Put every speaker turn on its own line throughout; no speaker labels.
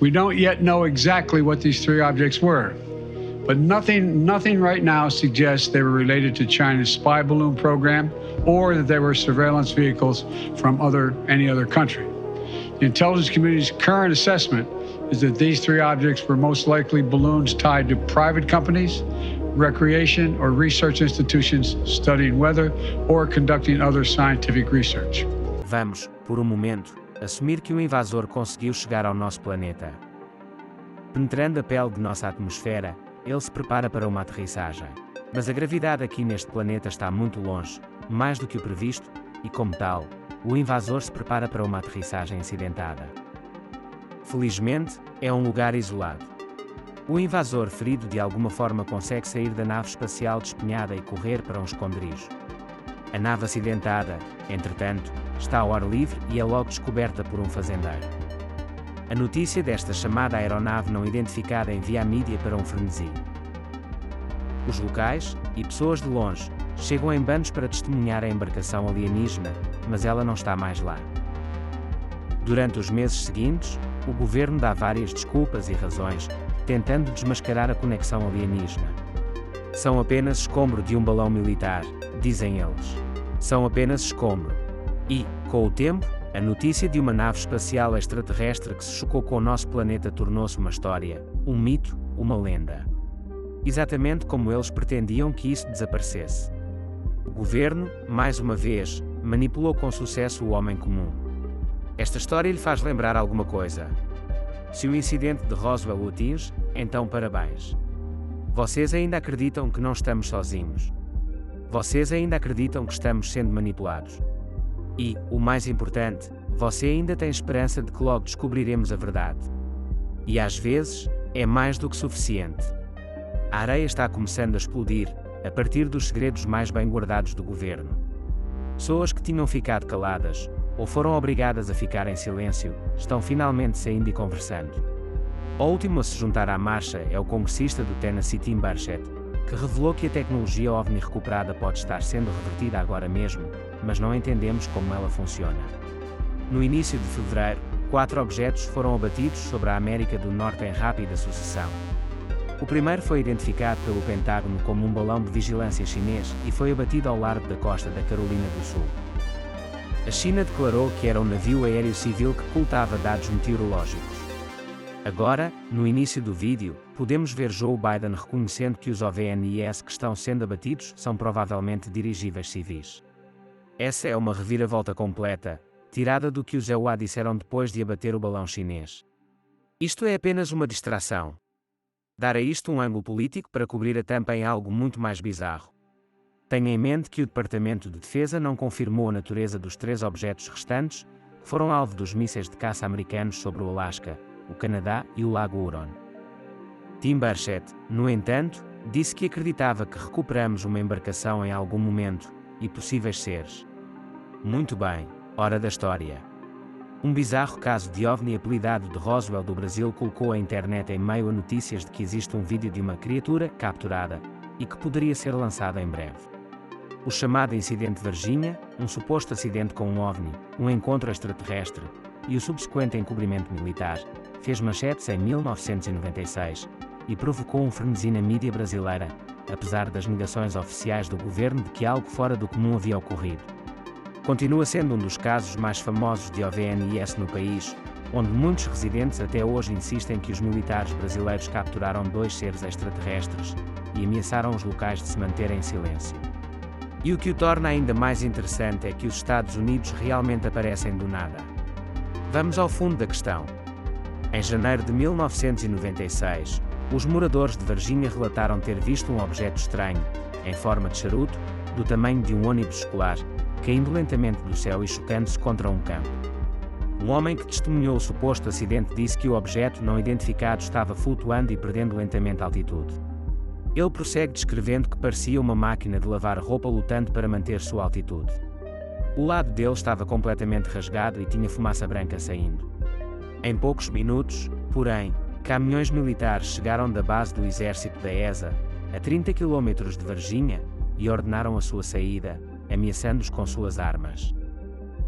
We don't yet know exactly what these three objects were, but nothing right now suggests they were related to China's spy balloon program or that they were surveillance vehicles from any other country. The intelligence community's current assessment is that these three objects were most likely balloons tied to private companies, recreation or research institutions studying weather or conducting other scientific research.
Vamos, por um momento, assumir que o invasor conseguiu chegar ao nosso planeta. Penetrando a pele de nossa atmosfera, ele se prepara para uma aterrissagem. Mas a gravidade aqui neste planeta está muito longe, mais do que o previsto, e como tal, o invasor se prepara para uma aterrissagem acidentada. Felizmente, é um lugar isolado. O invasor ferido de alguma forma consegue sair da nave espacial despenhada e correr para um esconderijo. A nave acidentada, entretanto, está ao ar livre e é logo descoberta por um fazendeiro. A notícia desta chamada aeronave não identificada envia a mídia para um frenesi. Os locais, e pessoas de longe, chegam em bandos para testemunhar a embarcação alienígena, mas ela não está mais lá. Durante os meses seguintes, o governo dá várias desculpas e razões, tentando desmascarar a conexão alienígena. São apenas escombro de um balão militar, dizem eles. São apenas escombro. E, com o tempo, a notícia de uma nave espacial extraterrestre que se chocou com o nosso planeta tornou-se uma história, um mito, uma lenda. Exatamente como eles pretendiam que isso desaparecesse. O governo, mais uma vez, manipulou com sucesso o homem comum. Esta história lhe faz lembrar alguma coisa? Se o incidente de Roswell o atinge, então parabéns. Vocês ainda acreditam que não estamos sozinhos. Vocês ainda acreditam que estamos sendo manipulados. E, o mais importante, você ainda tem esperança de que logo descobriremos a verdade. E às vezes, é mais do que suficiente. A areia está começando a explodir, a partir dos segredos mais bem guardados do governo. Pessoas que tinham ficado caladas, ou foram obrigadas a ficar em silêncio, estão finalmente saindo e conversando. O último a se juntar à marcha é o congressista do Tennessee Tim Burchett, que revelou que a tecnologia OVNI recuperada pode estar sendo revertida agora mesmo, mas não entendemos como ela funciona. No início de fevereiro, 4 objetos foram abatidos sobre a América do Norte em rápida sucessão. O primeiro foi identificado pelo Pentágono como um balão de vigilância chinês e foi abatido ao largo da costa da Carolina do Sul. A China declarou que era um navio aéreo civil que ocultava dados meteorológicos. Agora, no início do vídeo, podemos ver Joe Biden reconhecendo que os OVNIs que estão sendo abatidos são provavelmente dirigíveis civis. Essa é uma reviravolta completa, tirada do que os EUA disseram depois de abater o balão chinês. Isto é apenas uma distração. Dar a isto um ângulo político para cobrir a tampa em algo muito mais bizarro. Tenha em mente que o Departamento de Defesa não confirmou a natureza dos 3 objetos restantes, que foram alvo dos mísseis de caça americanos sobre o Alasca, o Canadá e o Lago Huron. Tim Burchett, no entanto, disse que acreditava que recuperamos uma embarcação em algum momento, e possíveis seres. Muito bem, hora da história. Um bizarro caso de OVNI apelidado de Roswell do Brasil colocou a internet em meio a notícias de que existe um vídeo de uma criatura capturada, e que poderia ser lançado em breve. O chamado Incidente Varginha, um suposto acidente com um OVNI, um encontro extraterrestre, e o subsequente encobrimento militar, fez manchetes em 1996, e provocou um frenesi na mídia brasileira, apesar das negações oficiais do governo de que algo fora do comum havia ocorrido. Continua sendo um dos casos mais famosos de OVNIs no país, onde muitos residentes até hoje insistem que os militares brasileiros capturaram 2 seres extraterrestres e ameaçaram os locais de se manterem em silêncio. E o que o torna ainda mais interessante é que os Estados Unidos realmente aparecem do nada. Vamos ao fundo da questão. Em janeiro de 1996, os moradores de Varginha relataram ter visto um objeto estranho, em forma de charuto, do tamanho de um ônibus escolar, caindo lentamente do céu e chocando-se contra um campo. Um homem que testemunhou o suposto acidente disse que o objeto não identificado estava flutuando e perdendo lentamente altitude. Ele prossegue descrevendo que parecia uma máquina de lavar roupa lutando para manter sua altitude. O lado dele estava completamente rasgado e tinha fumaça branca saindo. Em poucos minutos, porém, caminhões militares chegaram da base do exército da ESA, a 30 km de Varginha, e ordenaram a sua saída, ameaçando-os com suas armas.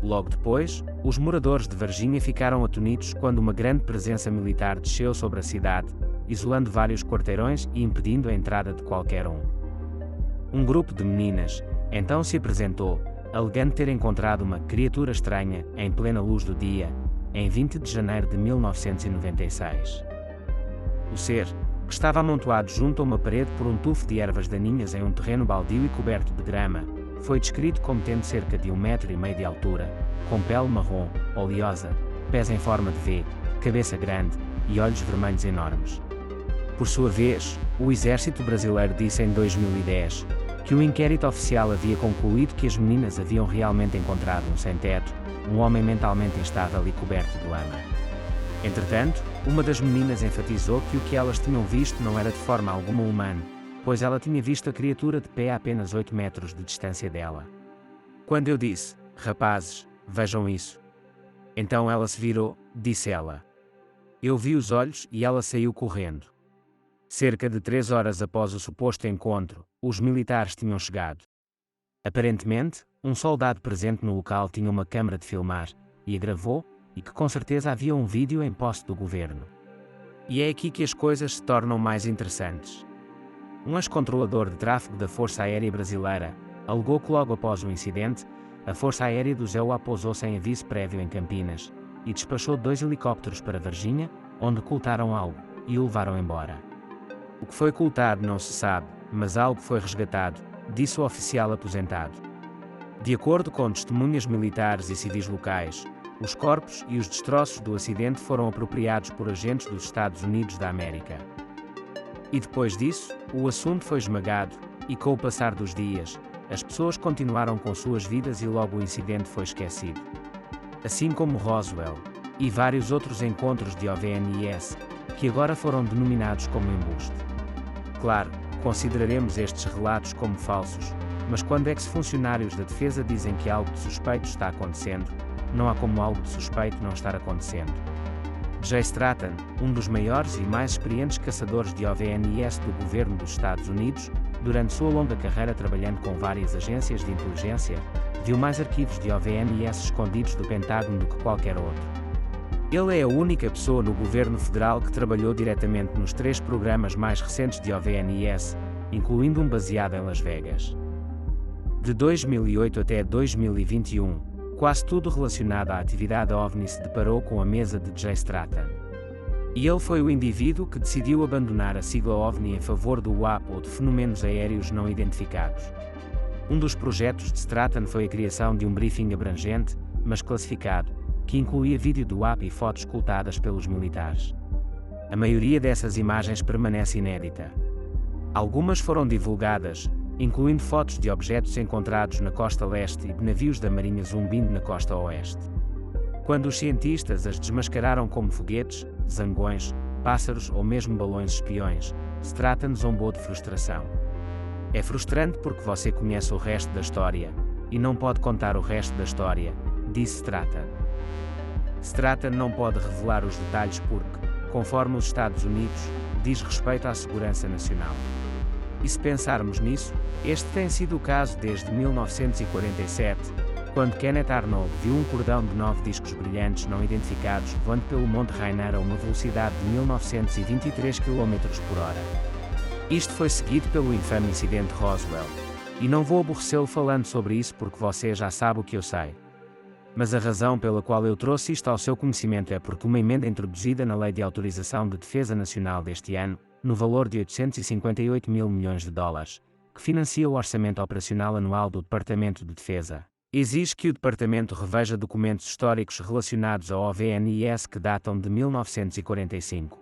Logo depois, os moradores de Varginha ficaram atonitos quando uma grande presença militar desceu sobre a cidade, isolando vários quarteirões e impedindo a entrada de qualquer um. Um grupo de meninas, então se apresentou, alegando ter encontrado uma criatura estranha, em plena luz do dia, em 20 de janeiro de 1996. O ser, que estava amontoado junto a uma parede por um tufo de ervas daninhas em um terreno baldio e coberto de grama, foi descrito como tendo cerca de 1,5 m de altura, com pele marrom, oleosa, pés em forma de V, cabeça grande e olhos vermelhos enormes. Por sua vez, o Exército Brasileiro disse em 2010 que o inquérito oficial havia concluído que as meninas haviam realmente encontrado um sem-teto, um homem mentalmente instável e coberto de lama. Entretanto, uma das meninas enfatizou que o que elas tinham visto não era de forma alguma humano, pois ela tinha visto a criatura de pé a apenas 8 metros de distância dela. Quando eu disse, rapazes, vejam isso. Então ela se virou, disse ela. Eu vi os olhos e ela saiu correndo. Cerca de 3 horas após o suposto encontro, os militares tinham chegado. Aparentemente, um soldado presente no local tinha uma câmara de filmar, e a gravou, e que com certeza havia um vídeo em posse do governo. E é aqui que as coisas se tornam mais interessantes. Um ex-controlador de tráfego da Força Aérea Brasileira alegou que logo após o incidente, a Força Aérea do ZEUA pousou sem aviso prévio em Campinas, e despachou 2 helicópteros para Varginha, onde ocultaram algo, e o levaram embora. O que foi ocultado não se sabe, mas algo foi resgatado, disse o oficial aposentado. De acordo com testemunhas militares e civis locais, os corpos e os destroços do acidente foram apropriados por agentes dos Estados Unidos da América. E depois disso, o assunto foi esmagado, e com o passar dos dias, as pessoas continuaram com suas vidas e logo o incidente foi esquecido. Assim como Roswell, e vários outros encontros de OVNIs, que agora foram denominados como embuste. Claro, consideraremos estes relatos como falsos, mas quando ex-funcionários da defesa dizem que algo de suspeito está acontecendo, não há como algo de suspeito não estar acontecendo. Jay Stratton, um dos maiores e mais experientes caçadores de OVNIs do governo dos Estados Unidos, durante sua longa carreira trabalhando com várias agências de inteligência, viu mais arquivos de OVNIs escondidos do Pentágono do que qualquer outro. Ele é a única pessoa no governo federal que trabalhou diretamente nos 3 programas mais recentes de OVNIs, incluindo um baseado em Las Vegas. De 2008 até 2021, quase tudo relacionado à atividade OVNI se deparou com a mesa de Jay Stratton. E ele foi o indivíduo que decidiu abandonar a sigla OVNI em favor do UAP ou de fenômenos aéreos não identificados. Um dos projetos de Stratton foi a criação de um briefing abrangente, mas classificado, que incluía vídeo do UAP e fotos ocultadas pelos militares. A maioria dessas imagens permanece inédita. Algumas foram divulgadas, incluindo fotos de objetos encontrados na costa leste e de navios da Marinha zumbindo na costa oeste. Quando os cientistas as desmascararam como foguetes, zangões, pássaros ou mesmo balões espiões, Stratton zombou de frustração. É frustrante porque você conhece o resto da história, e não pode contar o resto da história, disse Stratton. Stratton não pode revelar os detalhes porque, conforme os Estados Unidos, diz respeito à segurança nacional. E se pensarmos nisso, este tem sido o caso desde 1947, quando Kenneth Arnold viu um cordão de 9 discos brilhantes não identificados voando pelo Monte Rainier a uma velocidade de 1923 km/h. Isto foi seguido pelo infame incidente Roswell. E não vou aborrecê-lo falando sobre isso porque você já sabe o que eu sei. Mas a razão pela qual eu trouxe isto ao seu conhecimento é porque uma emenda introduzida na Lei de Autorização de Defesa Nacional deste ano, no valor de 858 mil milhões de dólares, que financia o orçamento operacional anual do Departamento de Defesa, exige que o Departamento reveja documentos históricos relacionados ao OVNIs que datam de 1945.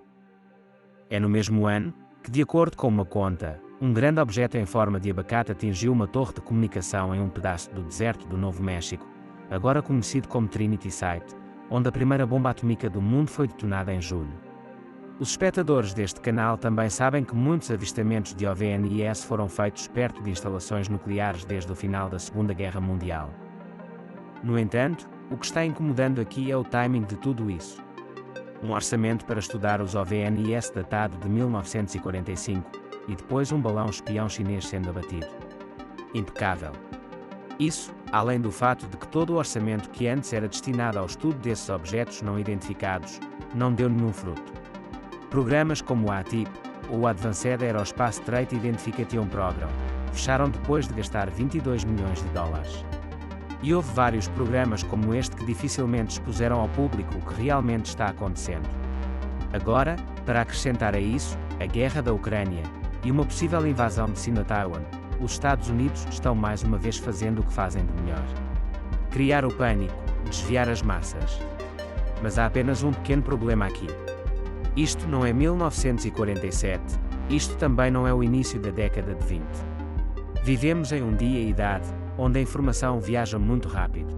É no mesmo ano que, de acordo com uma conta, um grande objeto em forma de abacate atingiu uma torre de comunicação em um pedaço do deserto do Novo México, agora conhecido como Trinity Site, onde a primeira bomba atômica do mundo foi detonada em julho. Os espectadores deste canal também sabem que muitos avistamentos de OVNIs foram feitos perto de instalações nucleares desde o final da Segunda Guerra Mundial. No entanto, o que está incomodando aqui é o timing de tudo isso. Um orçamento para estudar os OVNIs datado de 1945, e depois um balão espião chinês sendo abatido. Impecável. Isso, além do fato de que todo o orçamento que antes era destinado ao estudo desses objetos não identificados, não deu nenhum fruto. Programas como o ATIP, ou o Advanced Aerospace Trait Identification Program, fecharam depois de gastar 22 milhões de dólares. E houve vários programas como este que dificilmente expuseram ao público o que realmente está acontecendo. Agora, para acrescentar a isso, a guerra da Ucrânia e uma possível invasão de Sino-Taiwan, os Estados Unidos estão mais uma vez fazendo o que fazem de melhor: criar o pânico, desviar as massas. Mas há apenas um pequeno problema aqui. Isto não é 1947, isto também não é o início da década de 20. Vivemos em um dia e idade onde a informação viaja muito rápido.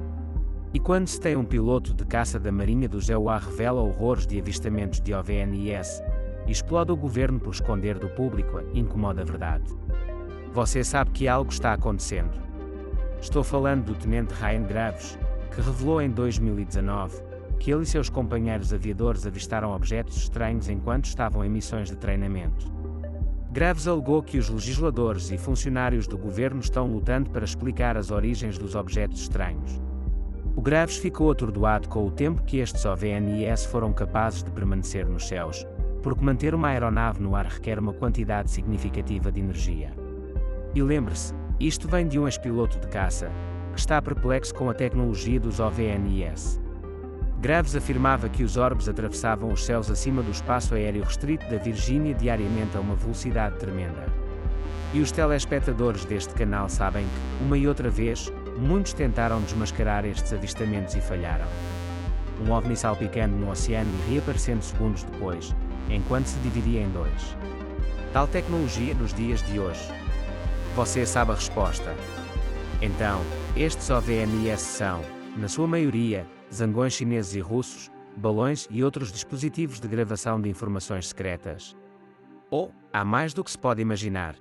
E quando se tem um piloto de caça da Marinha do EUA revela horrores de avistamentos de OVNIs, explode o governo por esconder do público a incomoda verdade. Você sabe que algo está acontecendo. Estou falando do Tenente Ryan Graves, que revelou em 2019 que ele e seus companheiros aviadores avistaram objetos estranhos enquanto estavam em missões de treinamento. Graves alegou que os legisladores e funcionários do governo estão lutando para explicar as origens dos objetos estranhos. O Graves ficou atordoado com o tempo que estes OVNIs foram capazes de permanecer nos céus, porque manter uma aeronave no ar requer uma quantidade significativa de energia. E lembre-se, isto vem de um ex-piloto de caça, que está perplexo com a tecnologia dos OVNIs. Graves afirmava que os orbes atravessavam os céus acima do espaço aéreo restrito da Virgínia diariamente a uma velocidade tremenda. E os telespectadores deste canal sabem que, uma e outra vez, muitos tentaram desmascarar estes avistamentos e falharam. Um OVNI salpicando no oceano e reaparecendo segundos depois, enquanto se dividia em dois. Tal tecnologia nos dias de hoje? Você sabe a resposta. Então, estes OVNIs são, na sua maioria, zangões chineses e russos, balões e outros dispositivos de gravação de informações secretas. Ou, há mais do que se pode imaginar.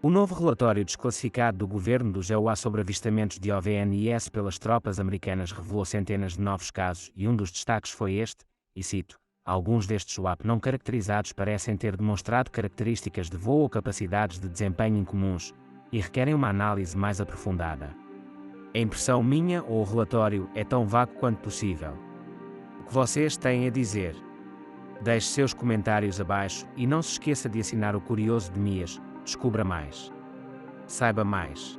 O novo relatório desclassificado do governo do EUA sobre avistamentos de OVNIs pelas tropas americanas revelou centenas de novos casos e um dos destaques foi este, e cito: alguns destes UAP não caracterizados parecem ter demonstrado características de voo ou capacidades de desempenho incomuns, e requerem uma análise mais aprofundada. A impressão minha ou o relatório é tão vago quanto possível. O que vocês têm a dizer? Deixe seus comentários abaixo e não se esqueça de assinar o Curioso de Mias. Descubra mais. Saiba mais.